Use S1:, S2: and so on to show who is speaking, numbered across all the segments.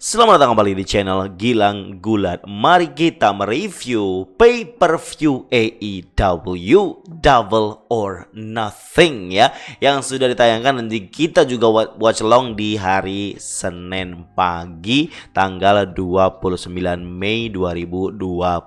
S1: Selamat datang kembali di channel Gilang Gulat. Mari kita mereview pay-per-view AEW Double or Nothing ya, yang sudah ditayangkan. Nanti kita juga watch along di hari Senin pagi tanggal 29 Mei 2023.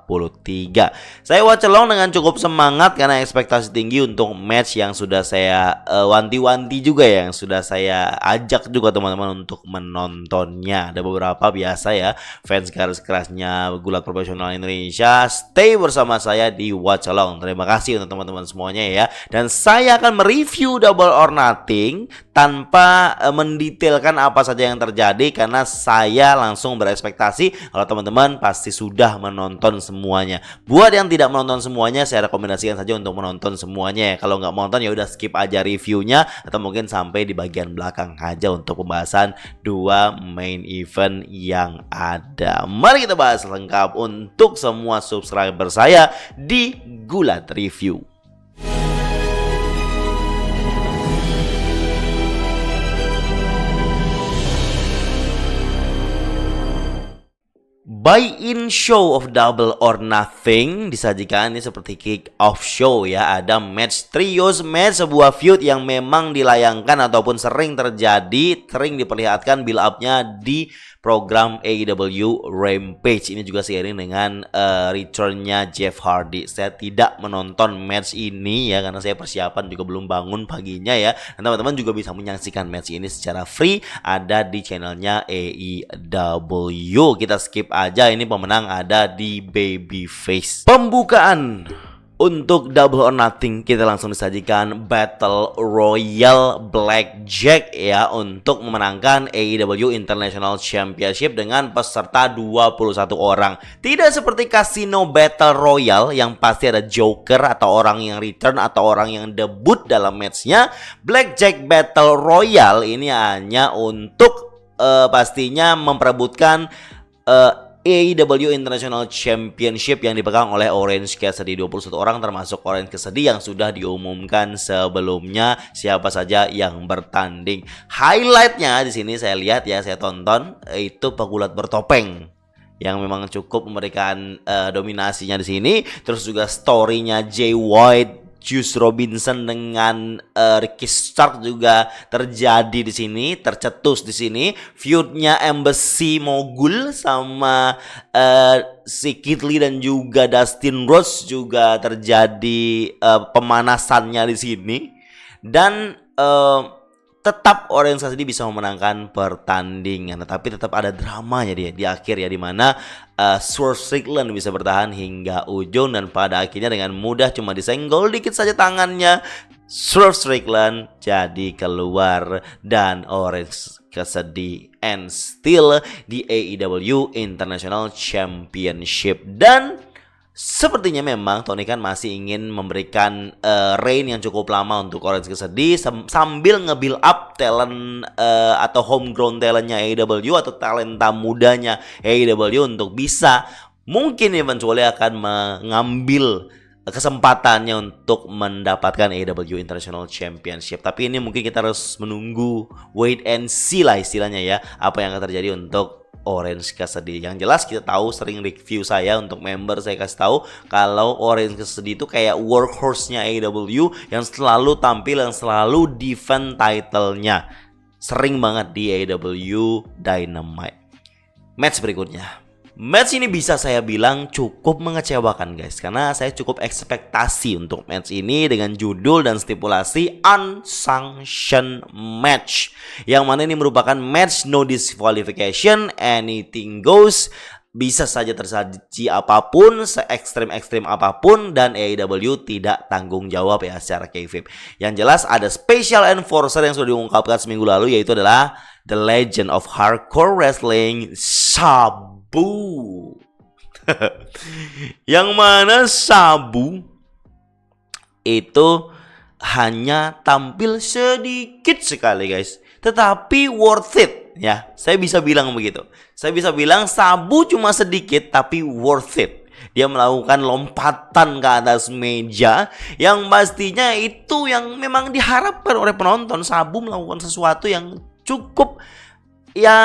S1: Saya watch along dengan cukup semangat karena ekspektasi tinggi untuk match yang sudah saya wanti-wanti juga ya, yang sudah saya ajak juga teman-teman untuk menontonnya. Ada beberapa biasa ya, fans garis kerasnya gulat profesional Indonesia, stay bersama saya di watch along. Terima kasih untuk teman-teman semuanya ya. Dan saya akan mereview Double or Nothing tanpa mendetailkan apa saja yang terjadi, karena saya langsung berekspektasi kalau teman-teman pasti sudah menonton semuanya. Buat yang tidak menonton semuanya, saya rekomendasikan saja untuk menonton semuanya ya. Kalau nggak menonton ya udah skip aja reviewnya, atau mungkin sampai di bagian belakang aja untuk pembahasan dua main event yang ada. Mari kita bahas lengkap untuk semua subscriber saya di Gulat Review. Buy-in show of Double or Nothing disajikan ini seperti kick off show ya. Ada match trios match, sebuah feud yang memang dilayangkan ataupun sering terjadi, sering diperlihatkan build up-nya di program AEW Rampage. Ini juga seiring dengan return-nya Jeff Hardy. Saya tidak menonton match ini ya, karena saya persiapan juga belum bangun paginya ya. Dan teman-teman juga bisa menyaksikan match ini secara free, ada di channelnya AEW. Kita skip aja, ini pemenang ada di Babyface. Pembukaan untuk Double or Nothing kita langsung disajikan Battle Royal Blackjack ya, untuk memenangkan AEW International Championship dengan peserta 21 orang. Tidak seperti Casino Battle Royale yang pasti ada Joker atau orang yang return atau orang yang debut dalam matchnya. Blackjack Battle Royale ini hanya untuk pastinya memperebutkan AEW International Championship yang dipegang oleh Orange Cassidy. 21 orang termasuk Orange Cassidy yang sudah diumumkan sebelumnya siapa saja yang bertanding. Highlightnya di sini saya lihat ya, saya tonton, itu pegulat bertopeng yang memang cukup memberikan dominasinya di sini. Terus juga story-nya Jay White, Juice Robinson dengan Ricky Stark juga terjadi di sini, tercetus di sini. Feud-nya Embassy Mogul sama si Keith Lee dan juga Dustin Rhodes juga terjadi pemanasannya di sini. Dan tetap Orange Cassidy bisa memenangkan pertandingan, tetapi tetap ada dramanya dia di akhir ya, dimana Swerve Strickland bisa bertahan hingga ujung dan pada akhirnya dengan mudah cuma disenggol dikit saja tangannya, Swerve Strickland jadi keluar dan Orange Cassidy and still di AEW International Championship. Dan sepertinya memang Tony Khan masih ingin memberikan reign yang cukup lama untuk Orange Cassidy sambil nge-build up talent atau homegrown talentnya AEW atau talenta mudanya AEW untuk bisa mungkin eventually akan mengambil kesempatannya untuk mendapatkan AEW International Championship. Tapi ini mungkin kita harus menunggu, wait and see lah istilahnya ya, apa yang akan terjadi untuk Orange Cassidy. Yang jelas kita tahu, sering review saya untuk member saya kasih tahu kalau Orange Cassidy itu kayak workhorse-nya AEW yang selalu tampil, yang selalu defend title-nya. Sering banget di AEW Dynamite. Match berikutnya. Match ini bisa saya bilang cukup mengecewakan guys, karena saya cukup ekspektasi untuk match ini dengan judul dan stipulasi Unsanctioned Match, yang mana ini merupakan match no disqualification, anything goes. Bisa saja tersaji apapun, se-ekstrim-ekstrim apapun, dan AEW tidak tanggung jawab ya secara kayfabe. Yang jelas ada special enforcer yang sudah diungkapkan seminggu lalu, yaitu adalah The Legend of Hardcore Wrestling, Sabu. Yang mana Sabu itu hanya tampil sedikit sekali guys, tetapi worth it ya. Saya bisa bilang begitu. Saya bisa bilang Sabu cuma sedikit tapi worth it. Dia melakukan lompatan ke atas meja yang pastinya itu yang memang diharapkan oleh penonton. Sabu melakukan sesuatu yang cukup ya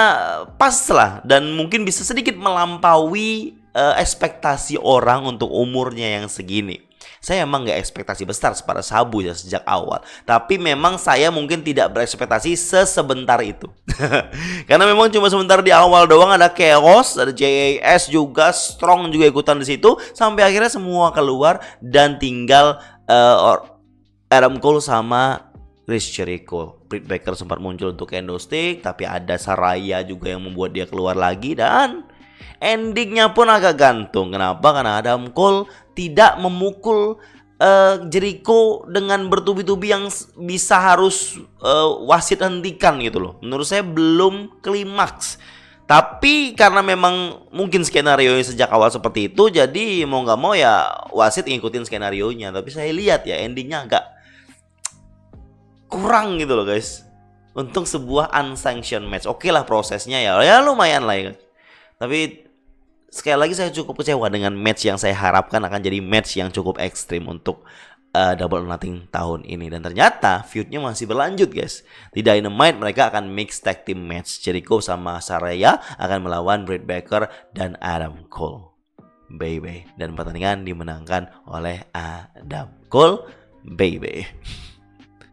S1: pas lah, dan mungkin bisa sedikit melampaui ekspektasi orang untuk umurnya yang segini. Saya emang nggak ekspektasi besar pada Sabu ya sejak awal. Tapi memang saya mungkin tidak berekspektasi sesebentar itu. Karena memang cuma sebentar di awal doang, ada Chaos, ada JAS juga, Strong juga ikutan di situ. Sampai akhirnya semua keluar dan tinggal Adam Cole sama Chris Jericho. Britt Baker sempat muncul untuk candlestick, tapi ada Saraya juga yang membuat dia keluar lagi, dan endingnya pun agak gantung. Kenapa? Karena Adam Cole tidak memukul Jericho dengan bertubi-tubi yang bisa harus wasit hentikan gitu loh. Menurut saya belum klimaks. Tapi karena memang mungkin skenario sejak awal seperti itu, jadi mau nggak mau ya wasit ngikutin skenario-nya. Tapi saya lihat ya endingnya agak kurang gitu loh guys. Untuk sebuah unsanctioned match. Oke lah prosesnya ya lumayan lah ya. Tapi sekali lagi saya cukup kecewa dengan match yang saya harapkan akan jadi match yang cukup ekstrim untuk Double or Nothing tahun ini. Dan ternyata feudnya masih berlanjut guys. Di Dynamite mereka akan mix tag team match. Jericho sama Saraya akan melawan Britt Baker dan Adam Cole, baby. Dan pertandingan dimenangkan oleh Adam Cole, baby.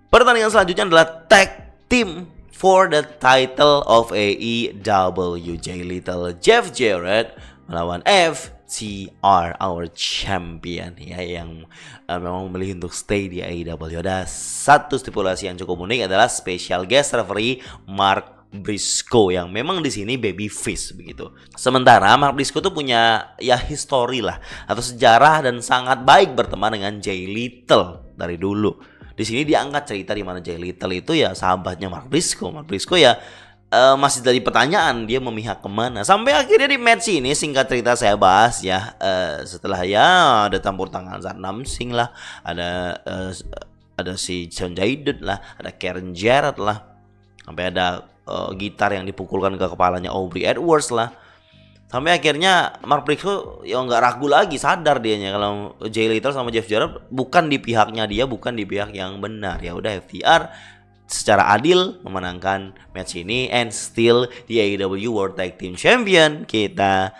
S1: Pertandingan selanjutnya adalah tag team for the title of AEW. Jay Lethal, Jeff Jarrett melawan FTR, our champion ya, yang memang memilih untuk stay di AEW. Ada satu stipulasi yang cukup unik, adalah special guest referee Mark Briscoe yang memang di sini babyface begitu. Sementara Mark Briscoe tuh punya ya histori lah atau sejarah dan sangat baik berteman dengan Jay Lethal dari dulu. Di sini diangkat cerita di mana Jay Lethal itu ya sahabatnya Mark Briscoe. Mark Briscoe ya masih jadi pertanyaan dia memihak kemana. Sampai akhirnya di match ini singkat cerita saya bahas ya, setelah ya ada campur tangan Zat Namsing lah, ada si John Jaded lah, ada Karen Jarrett lah, sampai ada gitar yang dipukulkan ke kepalanya Aubrey Edwards lah. Sampai akhirnya Mark Briscoe ya nggak ragu lagi, sadar dianya kalau Jay Lethal sama Jeff Jarrett bukan di pihaknya dia, bukan di pihak yang benar. Ya udah FTR secara adil memenangkan match ini and still the AEW World Tag Team Champion kita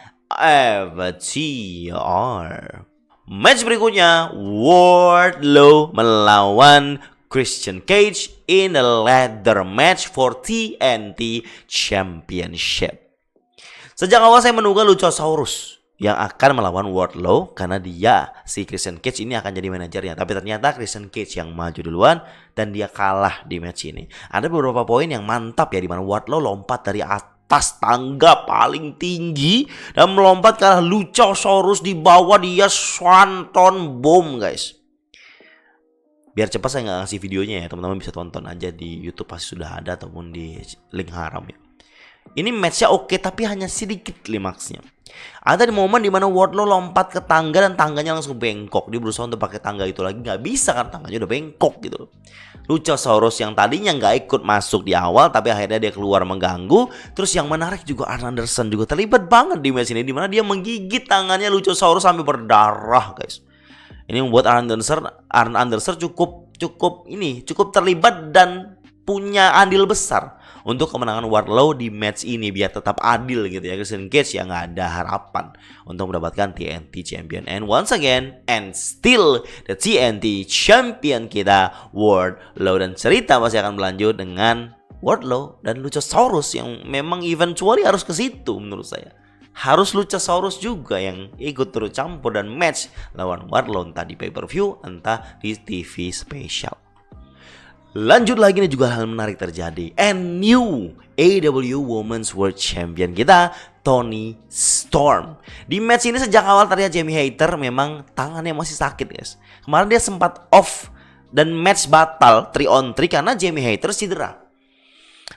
S1: FTR. Match berikutnya Wardlow melawan Christian Cage in a ladder match for TNT Championship. Sejak awal saya menduga Luchasaurus yang akan melawan Wardlow karena dia, si Christian Cage ini akan jadi manajernya. Tapi ternyata Christian Cage yang maju duluan dan dia kalah di match ini. Ada beberapa poin yang mantap ya, di mana Wardlow lompat dari atas tangga paling tinggi dan melompat ke arah Luchasaurus, di bawah dia Swanton Bomb guys. Biar cepat saya nggak ngasih videonya ya, teman-teman bisa tonton aja di YouTube, pasti sudah ada ataupun di link haram ya. Ini matchnya oke, tapi hanya sedikit klimaksnya. Ada di momen dimana Wardlow lompat ke tangga dan tangganya langsung bengkok. Dia berusaha untuk pakai tangga itu lagi, nggak bisa karena tangganya udah bengkok gitu. Luchasaurus yang tadinya nggak ikut masuk di awal, tapi akhirnya dia keluar mengganggu. Terus yang menarik juga Arn Anderson juga terlibat banget di match ini, dimana dia menggigit tangannya Luchasaurus sampai berdarah guys. Ini membuat Arn Anderson cukup terlibat dan punya andil besar untuk kemenangan Wardlow di match ini, biar tetap adil gitu ya. Christian Cage ya nggak ada harapan untuk mendapatkan TNT Champion. And once again, and still the TNT Champion kita Wardlow. Dan cerita masih akan berlanjut dengan Wardlow dan Luchasaurus yang memang eventually harus ke situ menurut saya. Harus Luchasaurus juga yang ikut turut campur dan match lawan Wardlow, entah di pay-per-view, entah di TV special. Lanjut lagi nih, juga hal menarik terjadi. And new AEW Women's World Champion kita Toni Storm. Di match ini sejak awal terlihat Jamie Hayter memang tangannya masih sakit guys. Kemarin dia sempat off dan match batal 3-on-3 karena Jamie Hayter cedera.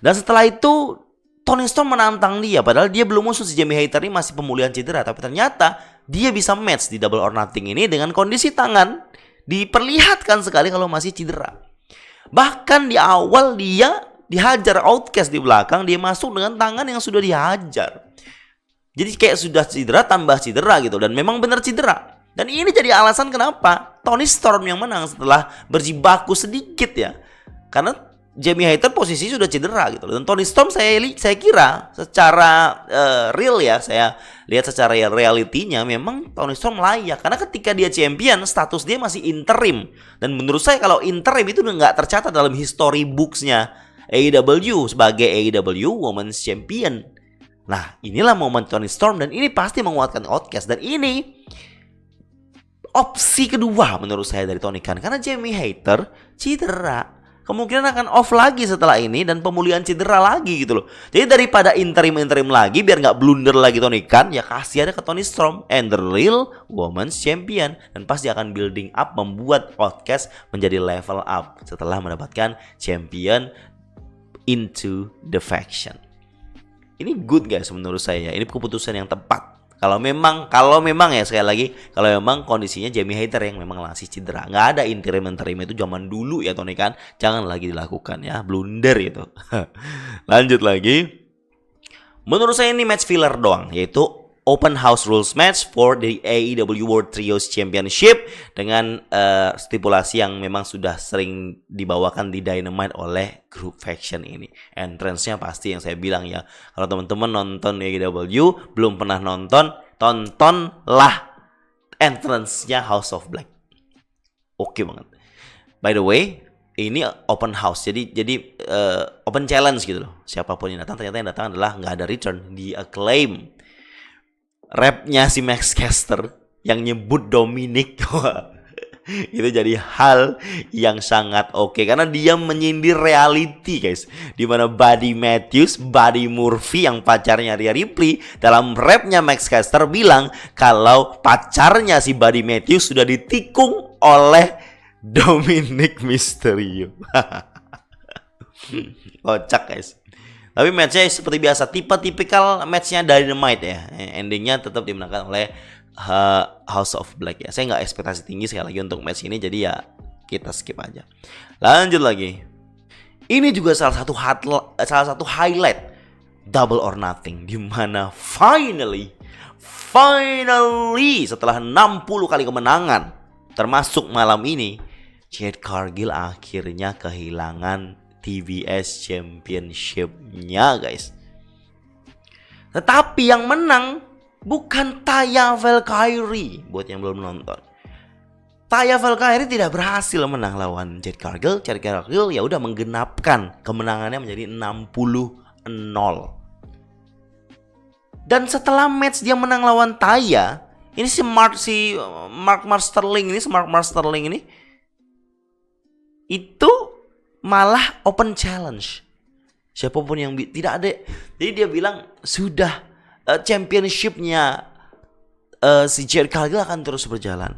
S1: Dan setelah itu Toni Storm menantang dia, padahal dia belum musuh. Si Jamie Hayter ini masih pemulihan cedera, tapi ternyata dia bisa match di Double or Nothing ini dengan kondisi tangan diperlihatkan sekali kalau masih cedera. Bahkan di awal dia dihajar Outcast di belakang, dia masuk dengan tangan yang sudah dihajar. Jadi kayak sudah cedera tambah cedera gitu, dan memang benar cedera. Dan ini jadi alasan kenapa Toni Storm yang menang setelah berjibaku sedikit ya. Karena Jamie Hayter posisi sudah cedera gitu loh. Dan Toni Storm saya kira secara real ya, saya lihat secara realitinya memang Toni Storm layak. Karena ketika dia champion, status dia masih interim. Dan menurut saya kalau interim itu udah nggak tercatat dalam history books-nya AEW sebagai AEW Women's Champion. Nah, inilah momen Toni Storm dan ini pasti menguatkan Outcast. Dan ini opsi kedua menurut saya dari Tony Khan. Karena Jamie Hayter cedera. Kemungkinan akan off lagi setelah ini dan pemulihan cedera lagi gitu loh. Jadi daripada interim lagi biar nggak blunder lagi Tony Khan, ya kasih aja ke Toni Storm and the real Women's Champion. Dan pasti akan building up membuat Outcast menjadi level up setelah mendapatkan champion into the faction. Ini good guys menurut saya. Ini keputusan yang tepat. Kalau memang ya sekali lagi, kalau memang kondisinya Jamie Hayter yang memang masih cedera, nggak ada interim itu zaman dulu ya Tony Khan, jangan lagi dilakukan ya, blunder itu. Lanjut lagi, menurut saya ini match filler doang, yaitu open house rules match for the AEW World Trios Championship dengan stipulasi yang memang sudah sering dibawakan di Dynamite oleh grup faction ini. Entrance-nya pasti yang saya bilang ya, kalau teman-teman nonton AEW belum pernah nonton, tontonlah entrance-nya House of Black. Oke banget. By the way, ini open house, jadi open challenge gitu loh. Siapapun yang datang, ternyata yang datang adalah nggak ada return, di Acclaim. Rapnya si Max Caster yang nyebut Dominic itu jadi hal yang sangat oke karena dia menyindir reality guys, dimana Buddy Matthews, Buddy Murphy yang pacarnya Rhea Ripley, dalam rapnya Max Caster bilang kalau pacarnya si Buddy Matthews sudah ditikung oleh Dominic Mysterio. Kocak guys. Tapi matchnya seperti biasa, tipikal matchnya Dynamite ya. Endingnya tetap dimenangkan oleh House of Black ya. Saya nggak ekspektasi tinggi sekali lagi untuk match ini, jadi ya kita skip aja. Lanjut lagi. Ini juga salah satu highlight Double or Nothing, di mana finally setelah 60 kali kemenangan termasuk malam ini, Jade Cargill akhirnya kehilangan TBS Championship-nya guys. Tetapi yang menang bukan Taya Valkyrie. Buat yang belum nonton, Taya Valkyrie tidak berhasil menang lawan Jade Cargill. Jade Cargill ya udah menggenapkan kemenangannya menjadi 60-0. Dan setelah match dia menang lawan Taya, ini si Mark Sterling ini itu malah open challenge. Siapapun yang tidak ada. Jadi dia bilang sudah championship-nya si Jade Cargill akan terus berjalan.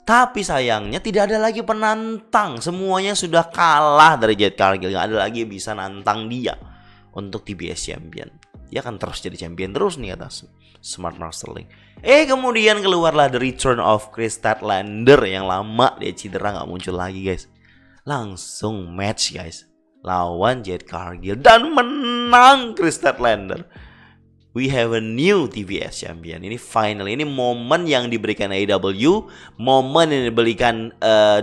S1: Tapi sayangnya tidak ada lagi penantang. Semuanya sudah kalah dari Jade Cargill. Gak ada lagi yang bisa nantang dia untuk TBS Champion. Dia akan terus jadi champion terus nih atas Mark Sterling. Kemudian keluarlah The Return of Chris Statlander yang lama dia cedera gak muncul lagi guys. Langsung match guys lawan Jade Cargill dan menang Chris Statlander. We have a new TBS champion. Ini final, ini momen yang diberikan AEW, momen yang diberikan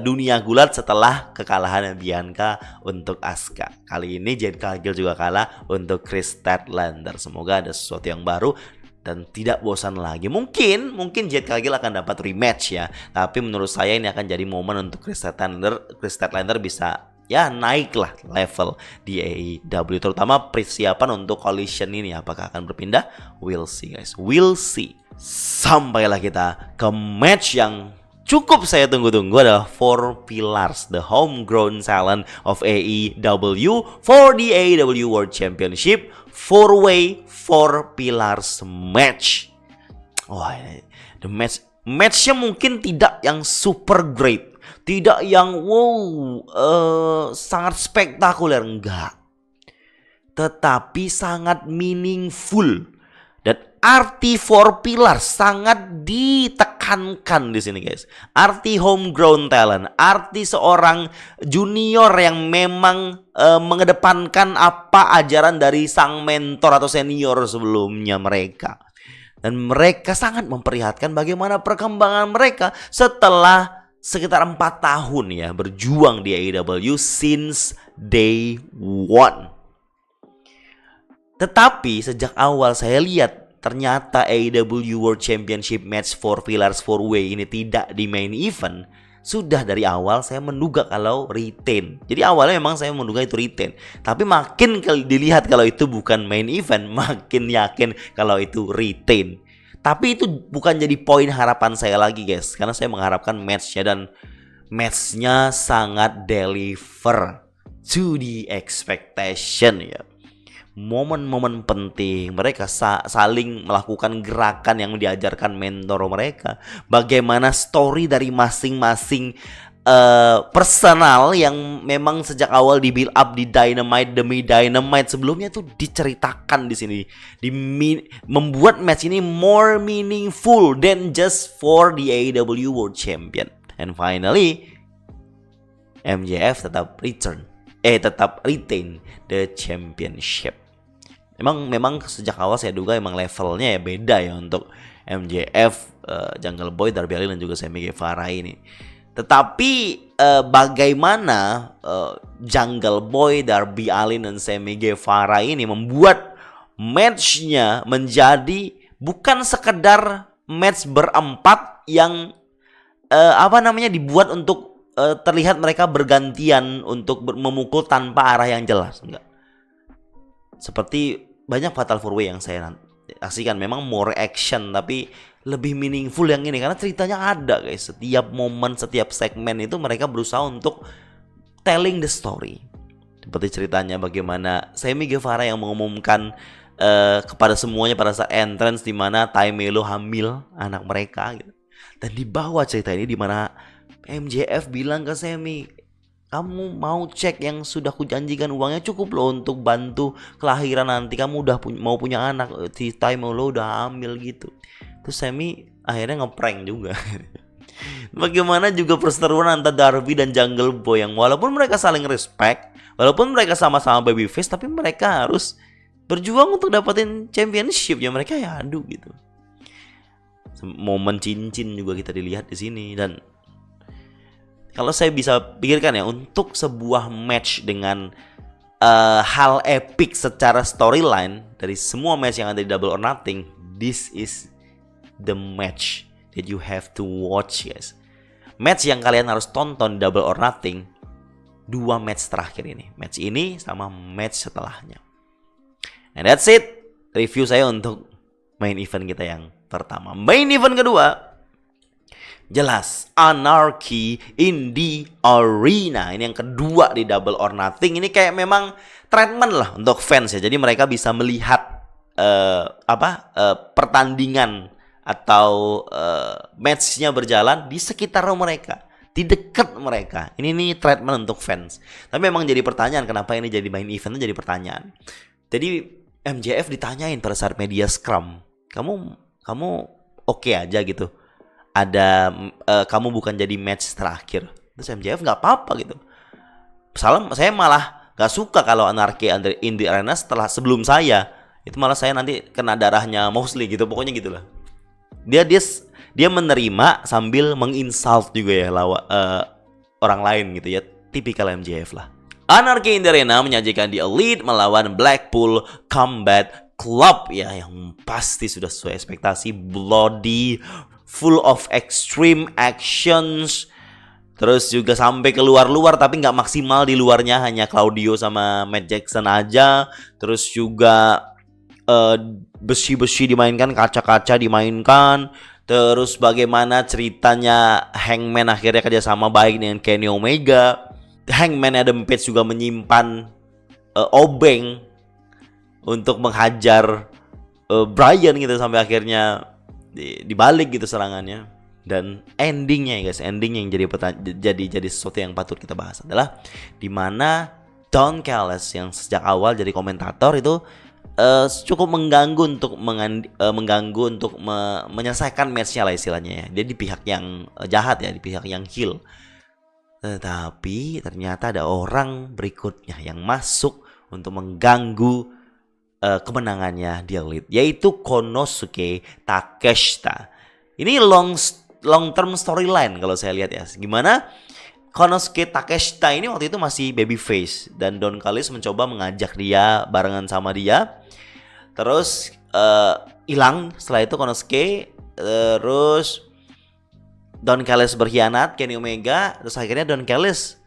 S1: dunia gulat setelah kekalahan Bianca untuk Asuka. Kali ini Jade Cargill juga kalah untuk Chris Statlander. Semoga ada sesuatu yang baru dan tidak bosan lagi. Mungkin Jade Cargill akan dapat rematch ya. Tapi menurut saya ini akan jadi momen untuk Chris Statlander bisa ya naiklah level di AEW. Terutama persiapan untuk Collision ini. Apakah akan berpindah? We'll see guys. We'll see. Sampailah kita ke match yang cukup saya tunggu-tunggu, adalah 4 Pillars, the homegrown talent of AEW for the AEW World Championship 4-way 4 Pillars match. The matchnya mungkin tidak yang super great, tidak yang sangat spektakuler, enggak. Tetapi sangat meaningful. Dan arti 4 Pillars sangat ditekankan di sini guys. Arti homegrown talent, arti seorang junior yang memang mengedepankan apa ajaran dari sang mentor atau senior sebelumnya mereka. Dan mereka sangat memperlihatkan bagaimana perkembangan mereka setelah sekitar 4 tahun ya berjuang di AEW since day one. Tetapi sejak awal saya lihat ternyata AEW World Championship Match for Pillars 4-Way ini tidak di main event. Sudah dari awal saya menduga kalau retain. Jadi awalnya memang saya menduga itu retain. Tapi makin dilihat kalau itu bukan main event, makin yakin kalau itu retain. Tapi itu bukan jadi poin harapan saya lagi guys. Karena saya mengharapkan matchnya dan matchnya sangat deliver to the expectation ya. Momen-momen penting mereka saling melakukan gerakan yang diajarkan mentor mereka. Bagaimana story dari masing-masing personal yang memang sejak awal di build up di Dynamite demi Dynamite sebelumnya tuh diceritakan di sini, membuat match ini more meaningful than just for the AEW World Champion. And finally MJF tetap retain the championship. Memang sejak awal saya duga emang levelnya ya beda ya untuk MJF, Jungle Boy, Darby Allin dan juga Sammy Guevara ini. Tetapi bagaimana Jungle Boy, Darby Allin dan Sammy Guevara ini membuat matchnya menjadi bukan sekedar match berempat yang dibuat untuk terlihat mereka bergantian untuk memukul tanpa arah yang jelas, enggak. Seperti banyak Fatal 4-Way yang saya saksikan memang more action tapi lebih meaningful yang ini karena ceritanya ada guys. Setiap momen, setiap segmen itu mereka berusaha untuk telling the story. Seperti ceritanya bagaimana Sammy Guevara yang mengumumkan kepada semuanya pada saat entrance di mana Tay Melo hamil anak mereka gitu. Dan di bawah cerita ini di mana MJF bilang ke Sammy, kamu mau cek yang sudah kujanjikan uangnya cukup loh untuk bantu kelahiran nanti. Kamu udah mau punya anak, si Tay Melo udah hamil gitu. Terus Sammy akhirnya ngeprank juga. Bagaimana juga perseteruan antara Darby dan Jungle Boy yang walaupun mereka saling respect, walaupun mereka sama-sama babyface, tapi mereka harus berjuang untuk dapetin championship ya, mereka ya adu gitu. Momen cincin juga kita dilihat di sini. Dan kalau saya bisa pikirkan ya, untuk sebuah match dengan hal epic secara storyline dari semua match yang ada di Double or Nothing, this is the match that you have to watch guys. Match yang kalian harus tonton Double or Nothing, 2 match terakhir ini, match ini sama match setelahnya. And that's it, review saya untuk main event kita yang pertama. Main event kedua, jelas Anarchy in the Arena. Ini yang kedua di Double or Nothing. Ini kayak memang treatment lah untuk fans ya. Jadi mereka bisa melihat pertandingan atau matchnya berjalan di sekitar mereka, di dekat mereka. Ini treatment untuk fans. Tapi memang jadi pertanyaan kenapa ini jadi main event, jadi pertanyaan. Jadi MJF ditanyain pada saat media scrum, kamu oke aja gitu, ada kamu bukan jadi match terakhir. Terus MJF nggak apa-apa gitu. Saya malah nggak suka kalau Anarchy in the Arena sebelum saya itu malah saya nanti kena darahnya Moxley gitu, pokoknya gitulah. Dia menerima sambil menginsult juga ya orang lain gitu ya, tipikal MJF lah. Anarchy in the Arena menyajikan The Elite melawan Blackpool Combat Club ya, yang pasti sudah sesuai ekspektasi, bloody, full of extreme actions, terus juga sampai keluar tapi nggak maksimal di luarnya, hanya Claudio sama Matt Jackson aja. Terus juga besi-besi dimainkan, kaca-kaca dimainkan. Terus bagaimana ceritanya Hangman akhirnya kerjasama baik dengan Kenny Omega. Hangman Adam Page juga menyimpan obeng untuk menghajar Bryan gitu sampai akhirnya dibalik gitu serangannya. Dan endingnya ya guys, ending yang jadi sesuatu yang patut kita bahas adalah dimana Don Callis yang sejak awal jadi komentator itu cukup mengganggu untuk menyelesaikan matchnya lah istilahnya ya. Dia di pihak yang jahat ya, di pihak yang heel. Tetapi ternyata ada orang berikutnya yang masuk untuk mengganggu kemenangannya The Elite, yaitu Konosuke Takeshita. Ini long long term storyline kalau saya lihat ya. Gimana Konosuke Takeshita ini waktu itu masih babyface dan Don Callis mencoba mengajak dia barengan sama dia. Terus hilang setelah itu Konosuke, terus Don Callis berkhianat Kenny Omega, terus akhirnya Don Callis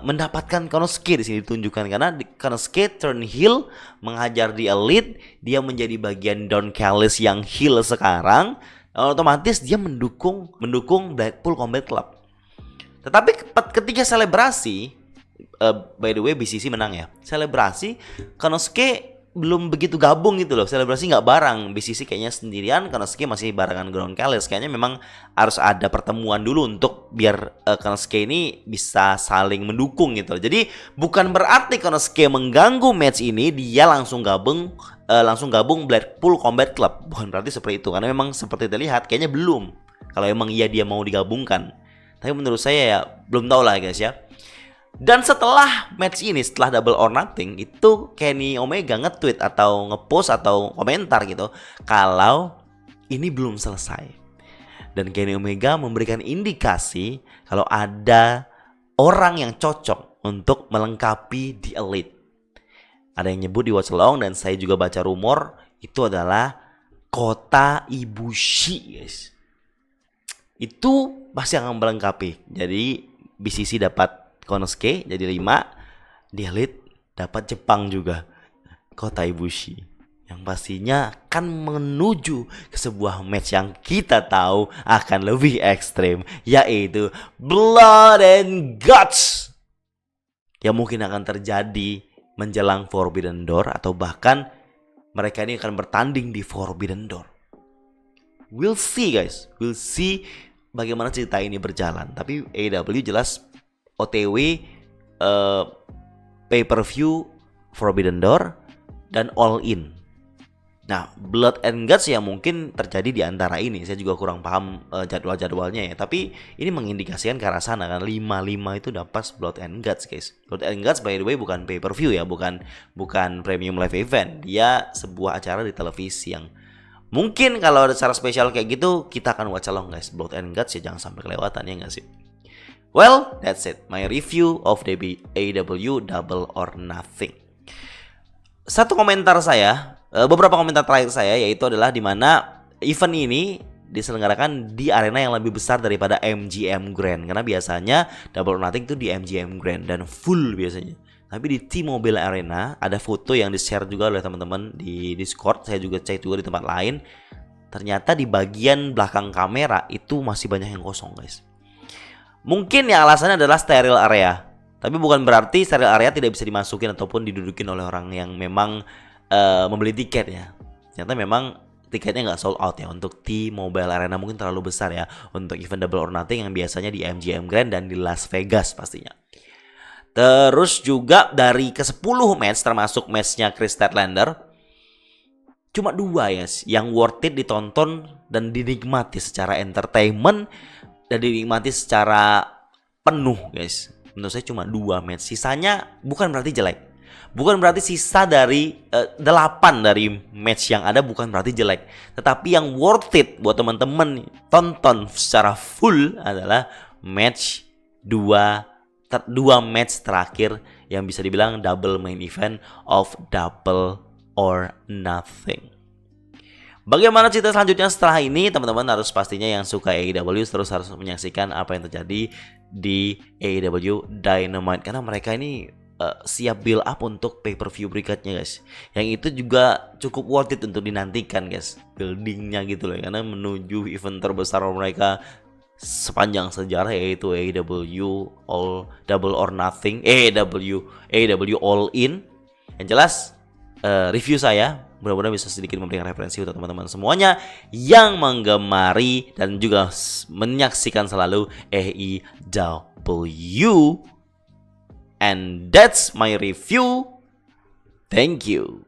S1: mendapatkan Konosuke di sini ditunjukkan karena Konosuke turn heel menghajar di Elite, dia menjadi bagian Don Callis yang heel sekarang, otomatis dia mendukung Blackpool Combat Club. Tetapi ketika selebrasi, by the way BCC menang ya, selebrasi Konosuke belum begitu gabung gitu loh, selebrasi nggak bareng, BCC kayaknya sendirian, Konosuke masih barengan Don Callis. Kayaknya memang harus ada pertemuan dulu untuk biar Konosuke ini bisa saling mendukung gitu loh. Jadi bukan berarti Konosuke mengganggu match ini dia langsung gabung Blackpool Combat Club, bukan berarti seperti itu, karena memang seperti terlihat kayaknya belum, kalau emang dia mau digabungkan. Tapi menurut saya ya belum tahu lah guys ya. Dan setelah match ini, setelah Double or Nothing, itu Kenny Omega nge-tweet atau nge-post atau komentar gitu kalau ini belum selesai. Dan Kenny Omega memberikan indikasi kalau ada orang yang cocok untuk melengkapi The Elite. Ada yang nyebut di Watch Along dan saya juga baca rumor itu adalah Kota Ibushi guys. Itu pasti akan melengkapi. Jadi BCC dapat Konosuke jadi 5, di Elite dapat Jepang juga, Kota Ibushi, yang pastinya akan menuju ke sebuah match yang kita tahu akan lebih ekstrim, yaitu Blood and Guts yang mungkin akan terjadi menjelang Forbidden Door, atau bahkan mereka ini akan bertanding di Forbidden Door. We'll see guys, we'll see bagaimana cerita ini berjalan. Tapi AEW jelas OTW pay-per-view Forbidden Door dan All In. Nah, Blood and Guts yang mungkin terjadi di antara ini. Saya juga kurang paham jadwal-jadwalnya ya. Tapi ini mengindikasikan ke arah sana kan. 5-5 itu dapat Blood and Guts guys. Blood and Guts by the way bukan pay-per-view ya, bukan premium live event. Dia sebuah acara di televisi yang mungkin kalau ada acara spesial kayak gitu kita akan watch along guys. Blood and Guts ya jangan sampai kelewatan ya nggak sih? Well, that's it. My review of AEW Double or Nothing. Beberapa komentar terakhir saya yaitu adalah di mana event ini diselenggarakan di arena yang lebih besar daripada MGM Grand. Karena biasanya Double or Nothing itu di MGM Grand dan full biasanya. Tapi di T-Mobile Arena ada foto yang di-share juga oleh teman-teman di Discord. Saya juga cek juga di tempat lain. Ternyata di bagian belakang kamera itu masih banyak yang kosong guys. Mungkin yang alasannya adalah steril area. Tapi bukan berarti steril area tidak bisa dimasukin ataupun didudukin oleh orang yang memang membeli tiket ya. Ternyata memang tiketnya nggak sold out ya untuk T-Mobile Arena, mungkin terlalu besar ya untuk event Double or Nothing yang biasanya di MGM Grand dan di Las Vegas pastinya. Terus juga dari ke-10 match termasuk matchnya Chris Statlander, cuma 2 ya yang worth it ditonton dan dinikmati secara entertainment dan dinikmati secara penuh guys. Menurut saya cuma 2 match. Sisanya bukan berarti jelek. Bukan berarti sisa dari 8 dari match yang ada bukan berarti jelek. Tetapi yang worth it buat teman-teman tonton secara full adalah match 2 match terakhir yang bisa dibilang double main event of Double or Nothing. Bagaimana cerita selanjutnya setelah ini? Teman-teman harus pastinya yang suka AEW terus harus menyaksikan apa yang terjadi di AEW Dynamite, karena mereka ini siap build up untuk pay-per-view berikutnya guys. Yang itu juga cukup worth it untuk dinantikan guys, buildingnya gitu loh, karena menuju event terbesar mereka sepanjang sejarah yaitu AEW Double or Nothing, AEW All In. Yang jelas review saya mudah-mudahan bisa sedikit memberikan referensi untuk teman-teman semuanya yang menggemari dan juga menyaksikan selalu AEW. And that's my review. Thank you.